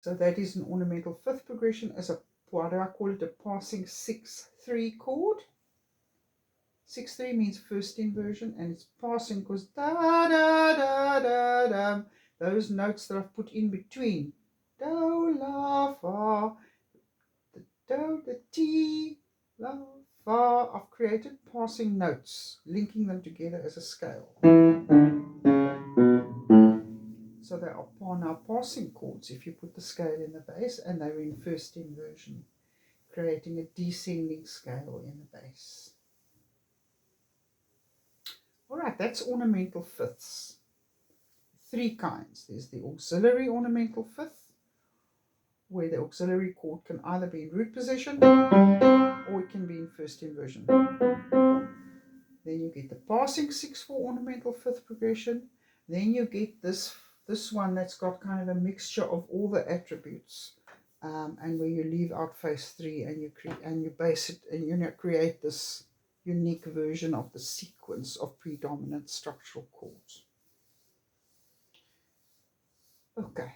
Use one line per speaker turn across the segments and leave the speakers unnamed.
So that is an ornamental fifth progression as a, why do I call it a passing 6-3 chord? 6-3 means first inversion, and it's passing because da da da da da. Those notes that I've put in between, do la fa, the do, the ti, la fa. I've created passing notes, linking them together as a scale. So they are now passing chords if you put the scale in the bass, and they're in first inversion, creating a descending scale in the bass. Alright, that's ornamental fifths. Three kinds. There's the auxiliary ornamental fifth, where the auxiliary chord can either be in root position or it can be in first inversion. Then you get the passing 6-4 ornamental fifth progression. Then you get this one that's got kind of a mixture of all the attributes, and where you leave out phase 3 and you base it, and you create this unique version of the sequence of predominant structural chords. Okay,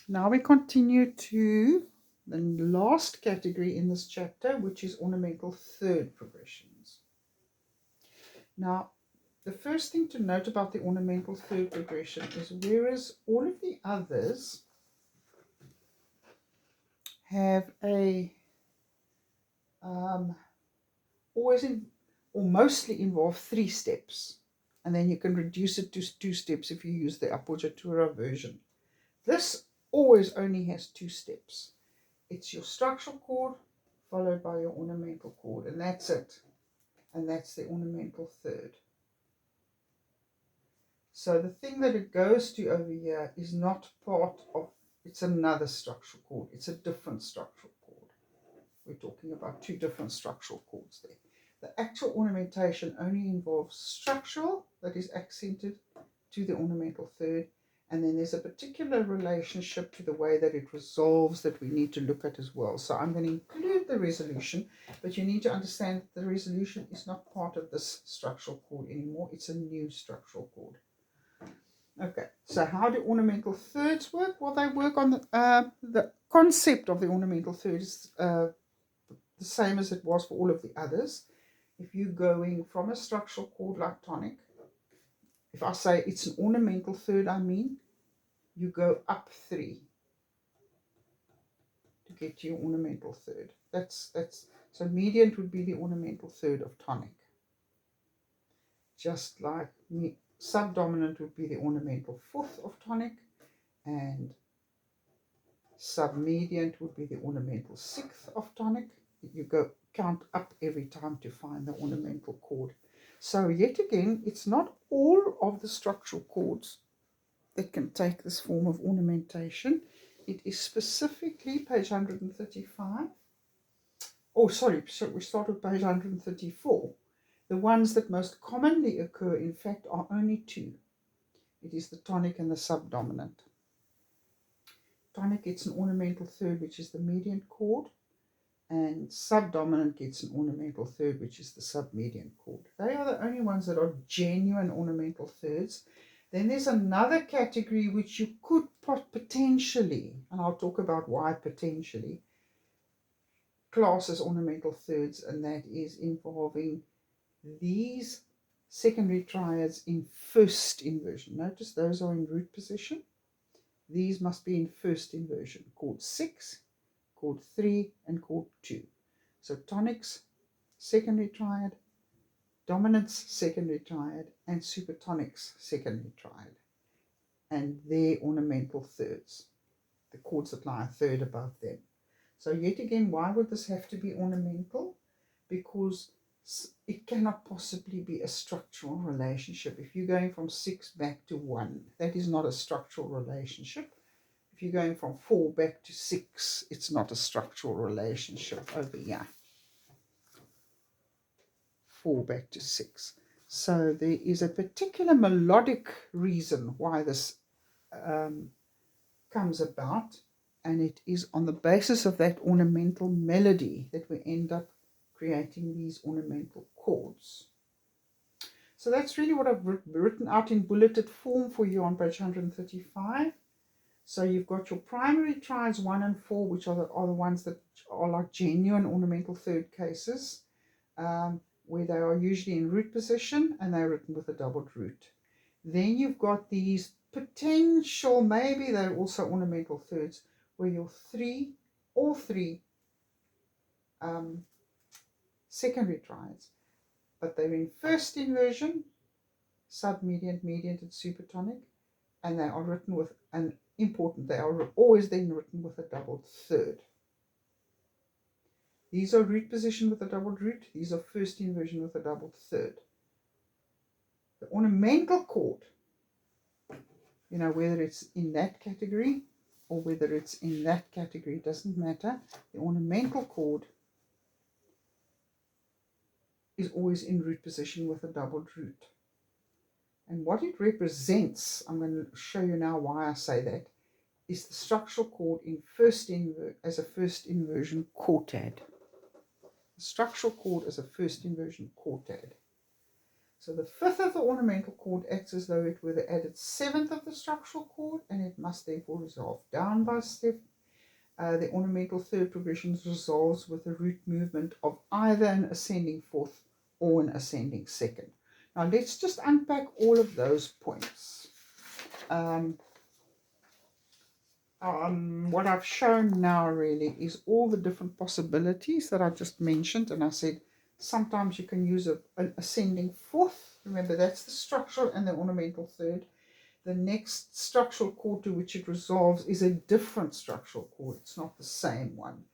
now we continue to the last category in this chapter, which is ornamental third progressions. Now, the first thing to note about the ornamental third progression is, whereas all of the others have a mostly involve 3 steps, and then you can reduce it to 2 steps if you use the appoggiatura version. This always only has 2 steps. It's your structural chord followed by your ornamental chord, and that's it. And that's the ornamental third. So the thing that it goes to over here is not part of, it's another structural chord. It's a different structural chord. We're talking about 2 different structural chords there. The actual ornamentation only involves structural that is accented to the ornamental third, and then there's a particular relationship to the way that it resolves that we need to look at as well. So I'm going to include the resolution, but you need to understand that the resolution is not part of this structural chord anymore. It's a new structural chord. Okay, so how do ornamental thirds work? Well, they work on the concept of the ornamental third is the same as it was for all of the others. If you're going from a structural chord like tonic, if I say it's an ornamental third, I mean you go up 3 to get to your ornamental third. So mediant would be the ornamental third of tonic. Just like subdominant would be the ornamental fourth of tonic, and submediant would be the ornamental sixth of tonic. You go count up every time to find the ornamental chord. So yet again, it's not all of the structural chords that can take this form of ornamentation. It is specifically page 135. Oh, sorry, so we start with page 134. The ones that most commonly occur, in fact, are only 2. It is the tonic and the subdominant. Tonic gets an ornamental third, which is the mediant chord, and subdominant gets an ornamental third, which is the submediant chord. They are the only ones that are genuine ornamental thirds. Then there's another category which you could potentially, and I'll talk about why potentially, class as ornamental thirds, and that is involving these secondary triads in first inversion. Notice those are in root position. These must be in first inversion. Chord 6, chord 3, and chord 2. So tonics, secondary triad, dominants, secondary triad, and supertonics, secondary triad. And their ornamental thirds, the chords that lie a third above them. So yet again, why would this have to be ornamental? Because it cannot possibly be a structural relationship. If you're going from 6 back to 1, that is not a structural relationship. If you're going from 4 back to 6, it's not a structural relationship over here. 4 back to 6. So there is a particular melodic reason why this comes about, and it is on the basis of that ornamental melody that we end up creating these ornamental chords. So that's really what I've written out in bulleted form for you on page 135. So you've got your primary triads 1 and 4, which are the ones that are like genuine ornamental third cases, where they are usually in root position and they're written with a doubled root. Then you've got these potential, maybe they're also ornamental thirds, where your all three secondary triads, but they're in first inversion, submediant, mediant, and supertonic, and they are written with an important, they are always then written with a doubled third. These are root position with a doubled root, these are first inversion with a doubled third. The ornamental chord, you know, whether it's in that category or whether it's in that category, doesn't matter. The ornamental chord is always in root position with a doubled root. And what it represents, I'm going to show you now why I say that, is the structural chord in as a first inversion quartad. The structural chord as a first inversion quartad. So the fifth of the ornamental chord acts as though it were the added seventh of the structural chord, and it must therefore resolve down by step. The ornamental third progression resolves with a root movement of either an ascending fourth or an ascending second. Now let's just unpack all of those points. What I've shown now really is all the different possibilities that I just mentioned, and I said sometimes you can use an ascending fourth. Remember, that's the structural and the ornamental third. The next structural chord to which it resolves is a different structural chord. It's not the same one.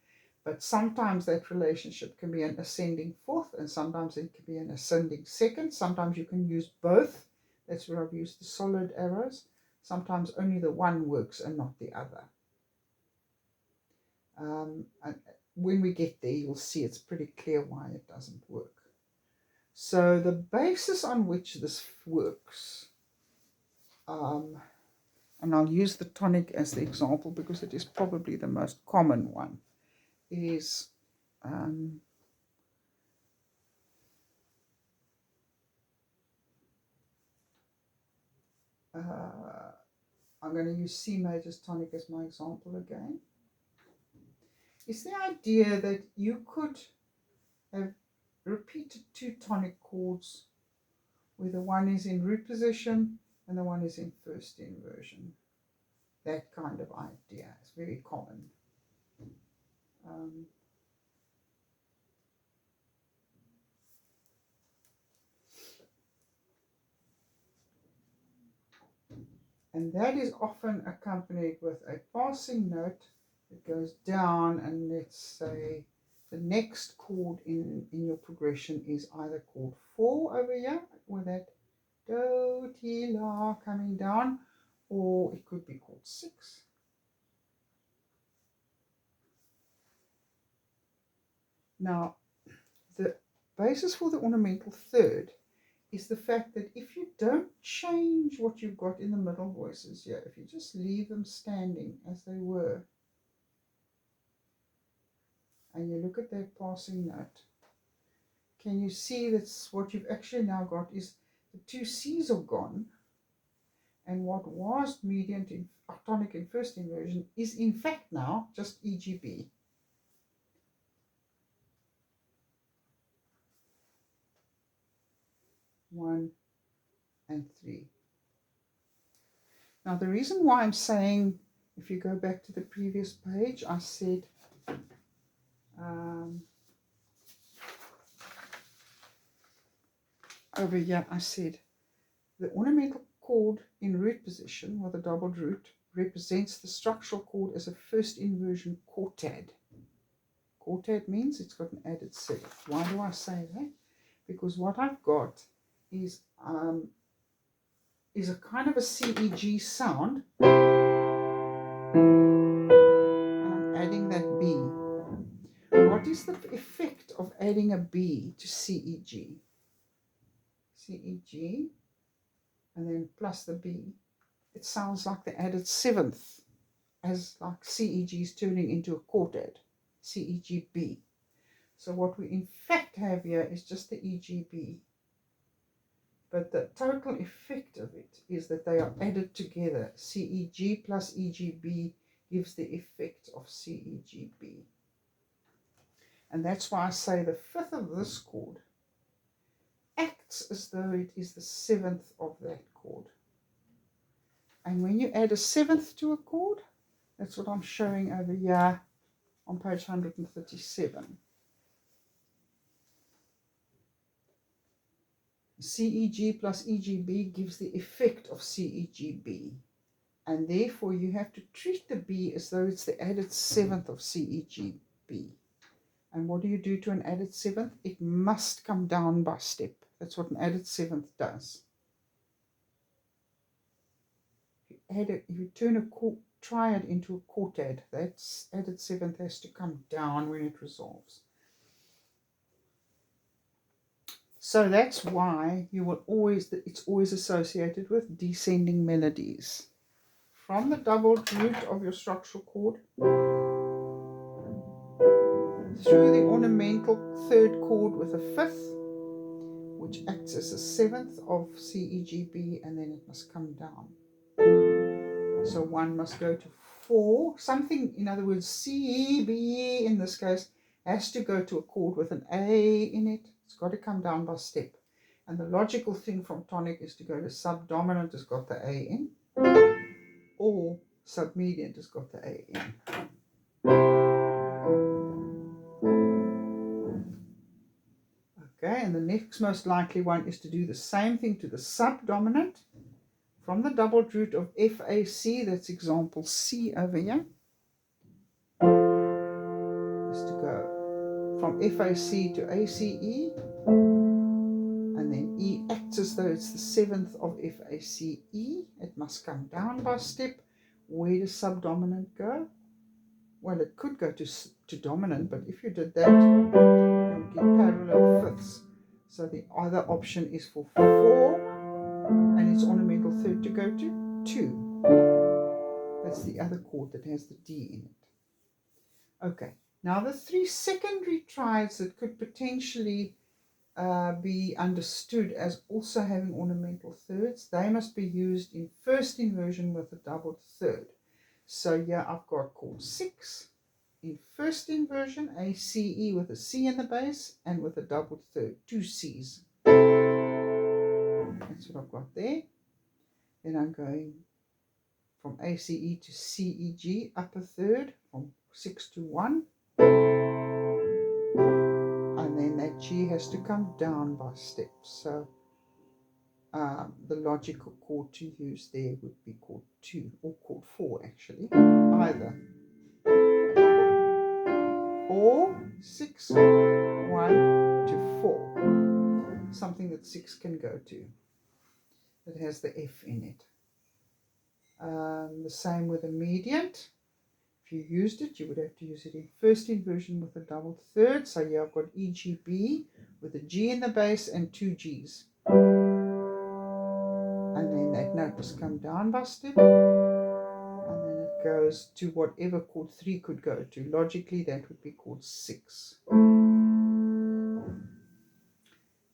But sometimes that relationship can be an ascending fourth, and sometimes it can be an ascending second. Sometimes you can use both. That's where I've used the solid arrows. Sometimes only the one works and not the other. And when we get there, you'll see it's pretty clear why it doesn't work. So the basis on which this works, and I'll use the tonic as the example because it is probably the most common one, is I'm going to use C major's tonic as my example again. Is the idea that you could have repeated two tonic chords where the one is in root position and the one is in first inversion. That kind of idea is very common. And that is often accompanied with a passing note that goes down, and let's say the next chord in your progression is either chord 4 over here, with that do, ti, la coming down, or it could be chord 6. Now, the basis for the ornamental third is the fact that if you don't change what you've got in the middle voices here, if you just leave them standing as they were, and you look at that passing note, can you see that's what you've actually now got is the two C's are gone, and what was mediant in tonic in first inversion is in fact now just EGB. One and 3. Now the reason why I'm saying, if you go back to the previous page, I said over here I said the ornamental chord in root position with a doubled root represents the structural chord as a first inversion quartad. Quartad means it's got an added seventh. Why do I say that? Because what I've got is a kind of a CEG sound, and I'm adding that B. What is the effect of adding a B to CEG? CEG, and then plus the B. It sounds like the added seventh, as like CEG is turning into a quartad, CEGB. So what we in fact have here is just the EGB. But the total effect of it is that they are added together. CEG plus EGB gives the effect of CEGB. And that's why I say the fifth of this chord acts as though it is the seventh of that chord. And when you add a seventh to a chord, that's what I'm showing over here on page 137. CEG plus EGB gives the effect of CEGB. And therefore you have to treat the B as though it's the added seventh of CEGB. And what do you do to an added seventh? It must come down by step. That's what an added seventh does. If you turn a triad into a quartet, that added seventh has to come down when it resolves. So that's why you will always, it's always associated with descending melodies. From the doubled root of your structural chord through the ornamental third chord with a fifth, which acts as a seventh of CEGB, and then it must come down. So one must go to 4. Something, in other words, C, B in this case, has to go to a chord with an A in it. It's got to come down by step. And the logical thing from tonic is to go to subdominant, has got the A in, or submediant, has got the A in. Okay, and the next most likely one is to do the same thing to the subdominant. From the doubled root of FAC, that's example C over here, is to go from FAC to ACE, and then E acts as though it's the seventh of FACE. It must come down by step. Where does subdominant go? Well, it could go to dominant, but if you did that, you would get parallel fifths. So the other option is for 4, and its ornamental third to go to 2. That's the other chord that has the D in it. Okay, now the 3 secondary triads that could potentially be understood as also having ornamental thirds, they must be used in first inversion with a doubled third. So here I've got chord 6 in first inversion, a CE with a C in the bass and with a doubled third, 2 C's. That's what I've got there. Then I'm going from ACE to CEG, upper third, from 6 to 1. And then that G has to come down by steps. So the logical chord to use there would be chord 2 or chord 4 actually, either. Or 6, 1 to 4. Something that 6 can go to. That has the F in it. The same with a mediant. If you used it, you would have to use it in first inversion with a doubled third. So here I've got EGB with a G in the bass and 2 Gs. And then that note must come down by step. And then it goes to whatever chord 3 could go to. Logically, that would be chord 6.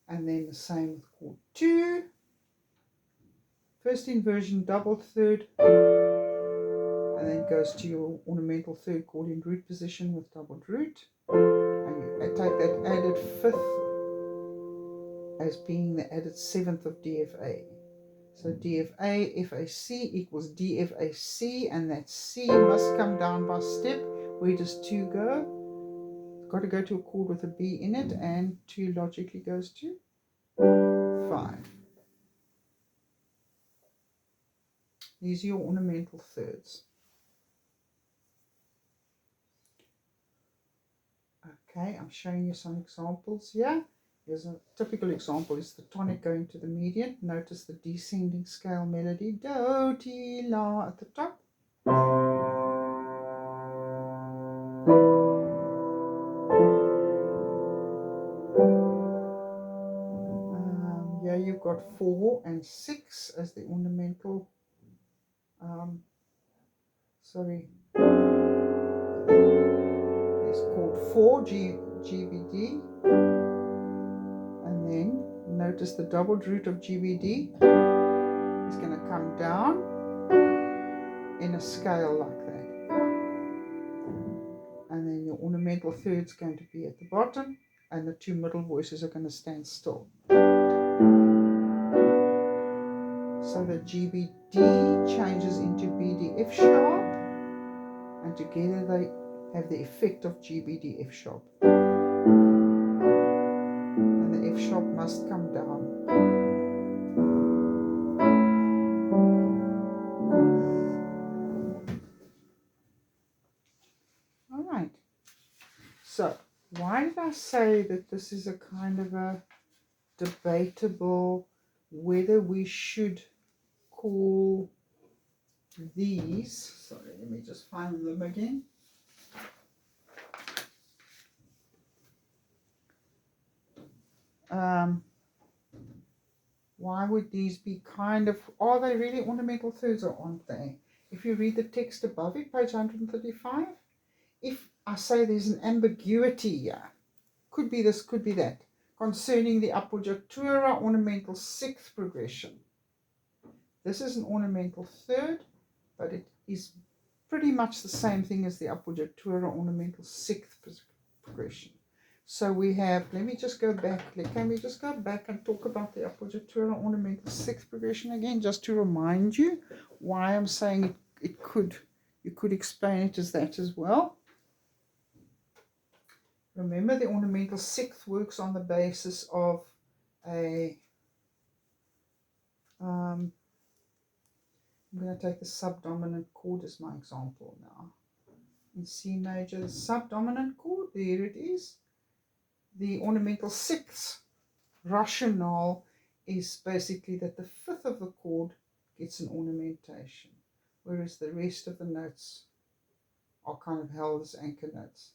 And then the same with chord 2. First inversion, doubled third. And then goes to your ornamental third chord in root position with doubled root. And you take that added fifth as being the added seventh of DFA. So DFA, FAC equals DFAC, and that C must come down by step. Where does 2 go? It's got to go to a chord with a B in it, and 2 logically goes to 5. These are your ornamental thirds. Okay, I'm showing you some examples here. Here's a typical example, is the tonic going to the mediant. Notice the descending scale melody, do, ti, la at the top. Here you've got 4 and 6 as the ornamental, it's called 4 GBD. And then notice the doubled root of GBD is going to come down in a scale like that. And then your ornamental third is going to be at the bottom, and the two middle voices are going to stand still. So the GBD changes into BD F sharp, and together they have the effect of GBD F sharp. And the F sharp must come down. All right. So why did I say that this is a kind of a debatable whether we should call these, sorry, let me just find them again. Why would these be kind of, are they really ornamental thirds or aren't they? If you read the text above it, page 135, if I say there's an ambiguity here, could be this, could be that, concerning the appoggiatura ornamental sixth progression. This is an ornamental third, but it is pretty much the same thing as the appoggiatura ornamental sixth progression. So we have, let me just go back, can we just go back and talk about the appoggiatura ornamental sixth progression again, just to remind you why I'm saying you could explain it as that as well. Remember, the ornamental sixth works on the basis of a, I'm going to take the subdominant chord as my example now. In C major, the subdominant chord, there it is. The ornamental sixth rationale is basically that the fifth of the chord gets an ornamentation, whereas the rest of the notes are kind of held as anchor notes.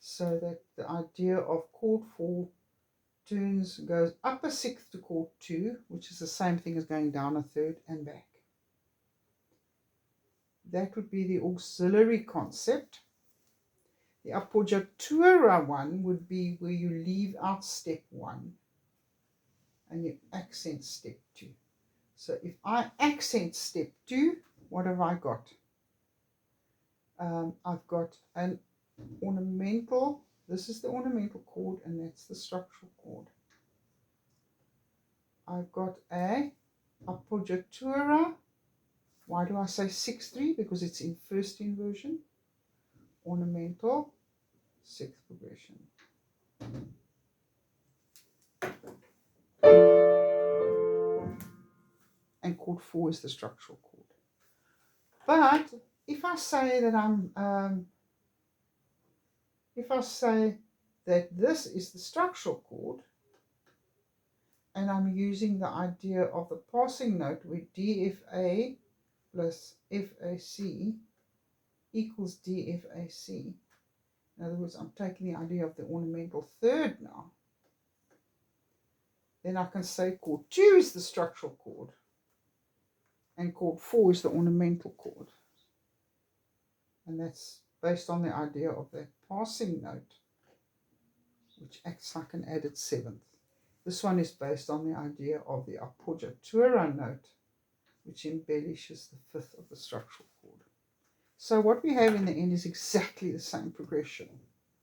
So that the idea of chord 4 goes up a sixth to chord 2, which is the same thing as going down a third and back. That would be the auxiliary concept. The appoggiatura one would be where you leave out step 1 and you accent step 2. So if I accent step 2, what have I got? I've got an ornamental, this is the ornamental chord and that's the structural chord. I've got a appoggiatura. Why do I say 6/3? Because it's in first inversion. Ornamental sixth progression. And chord 4 is the structural chord. But if I say that if I say that this is the structural chord, and I'm using the idea of the passing note where DFA plus FAC equals DFAC. In other words, I'm taking the idea of the ornamental third now. Then I can say chord 2 is the structural chord and chord 4 is the ornamental chord. And that's based on the idea of that passing note, which acts like an added seventh. This one is based on the idea of the appoggiatura note, which embellishes the fifth of the structural chord. So what we have in the end is exactly the same progression.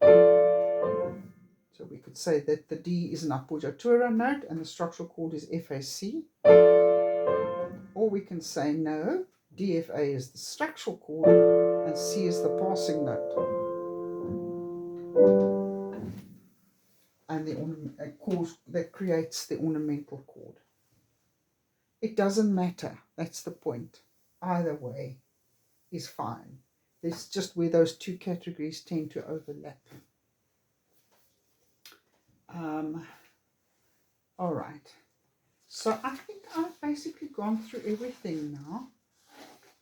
So we could say that the D is an appoggiatura note and the structural chord is FAC. Or we can say no, DFA is the structural chord and C is the passing note. And the chord that creates the ornamental chord. It doesn't matter, that's the point. Either way is fine. It's just where those two categories tend to overlap. All right. So I think I've basically gone through everything now.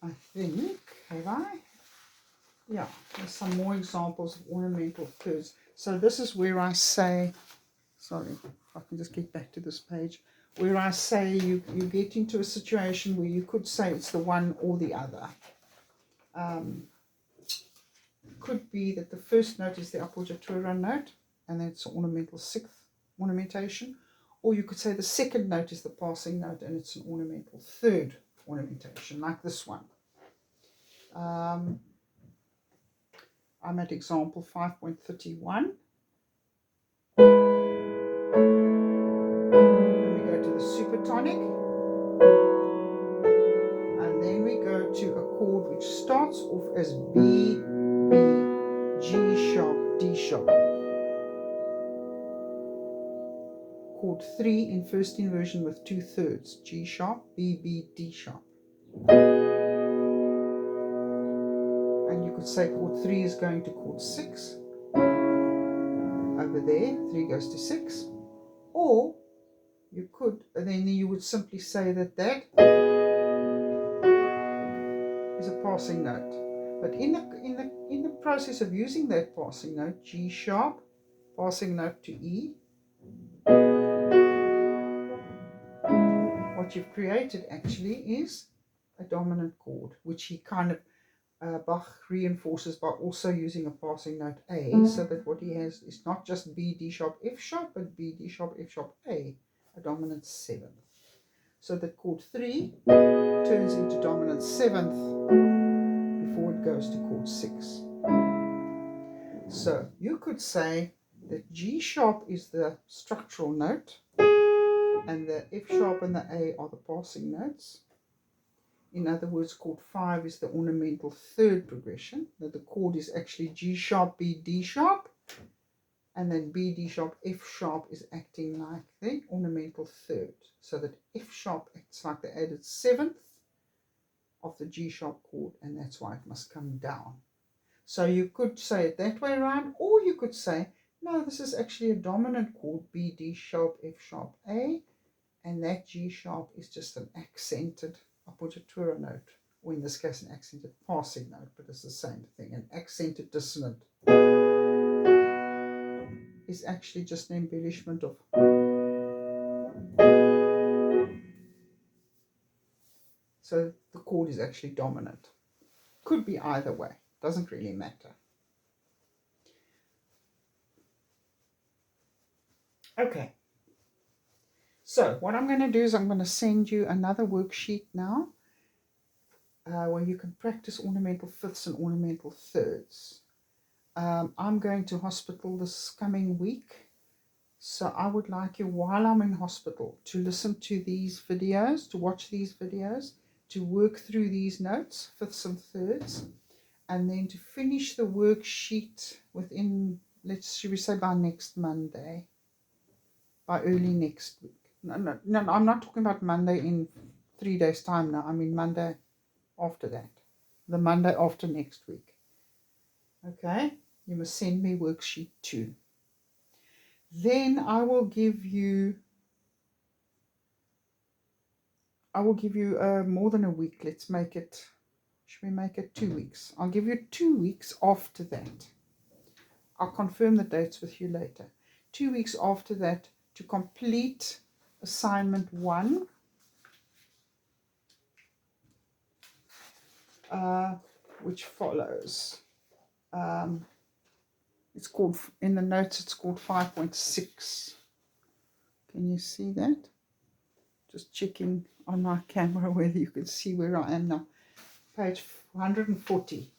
I think, have I? Yeah, there's some more examples of ornamental thirds. So this is where I say, sorry, if I can just get back to this page, where I say you get into a situation where you could say it's the one or the other. Could be that the first note is the appoggiatura note, and that's ornamental sixth ornamentation. Or you could say the second note is the passing note and it's an ornamental third ornamentation, like this one. I'm at example 5.31. Then we go to the supertonic. And then we go to a chord which starts off as B, B, G sharp, D sharp. Chord 3 in first inversion with 2/3, G sharp, B, B, D sharp. And you could say chord 3 is going to chord 6. Over there, 3 goes to 6. Or you could, and then you would simply say that that is a passing note. But in the process of using that passing note, G sharp, passing note to E, what you've created actually is a dominant chord, which he kind of Bach reinforces by also using a passing note A, so that what he has is not just B, D sharp, F sharp, but B, D sharp, F sharp, A dominant 7th. So that chord 3 turns into dominant 7th before it goes to chord 6. So you could say that G sharp is the structural note and the F sharp and the A are the passing notes. In other words, chord 5 is the ornamental third progression. That the chord is actually G sharp, B, D sharp, and then B, D sharp, F sharp is acting like the ornamental third. So that F sharp acts like the added 7th of the G sharp chord, and that's why it must come down. So you could say it that way around, or you could say, no, this is actually a dominant chord, B, D sharp, F sharp, A, and that G sharp is just an accented appoggiatura note, or in this case an accented passing note, but it's the same thing. An accented dissonant is actually just an embellishment of so the chord is actually dominant. Could be either way, doesn't really matter. Okay, so what I'm going to do is I'm going to send you another worksheet now where you can practice ornamental fifths and ornamental thirds. I'm going to hospital this coming week, so I would like you, while I'm in hospital, to listen to these videos, to watch these videos, to work through these notes, fifths and thirds, and then to finish the worksheet within, should we say by next Monday, by early next week. No, I'm not talking about Monday in 3 days' time now. I mean Monday after that, the Monday after next week. Okay, you must send me worksheet 2. Then I will give you more than a week. Let's make it, should we make it 2 weeks? I'll give you 2 weeks after that. I'll confirm the dates with you later. 2 weeks after that to complete assignment 1. Which follows. It's called, in the notes, it's called 5.6. Can you see that? Just checking on my camera whether you can see where I am now. Page 140.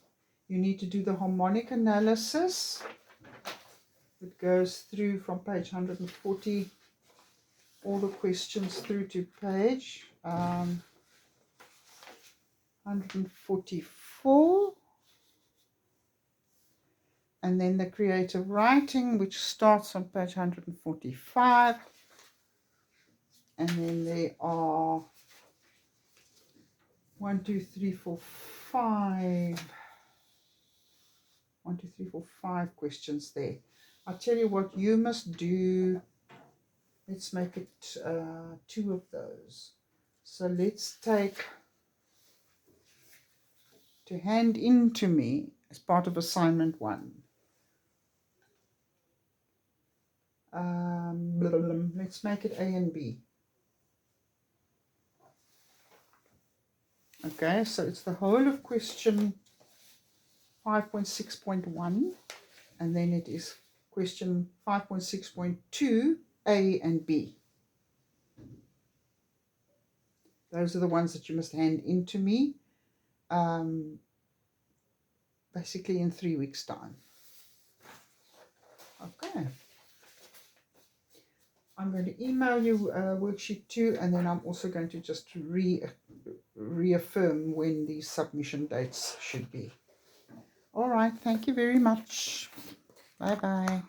You need to do the harmonic analysis. It goes through from page 140, all the questions through to page 144. And then the creative writing, which starts on page 145. And then there are 1, 2, 3, 4, 5. 1, 2, 3, 4, 5 questions there. I'll tell you what you must do. Let's make it 2 of those. So let's take to hand in to me as part of assignment 1. Let's make it A and B. Okay, so it's the whole of question 5.6.1, and then it is question 5.6.2, A and B. Those are the ones that you must hand in to me, basically in 3 weeks' time. Okay. I'm going to email you worksheet 2, and then I'm also going to just reaffirm when the submission dates should be. All right. Thank you very much. Bye-bye.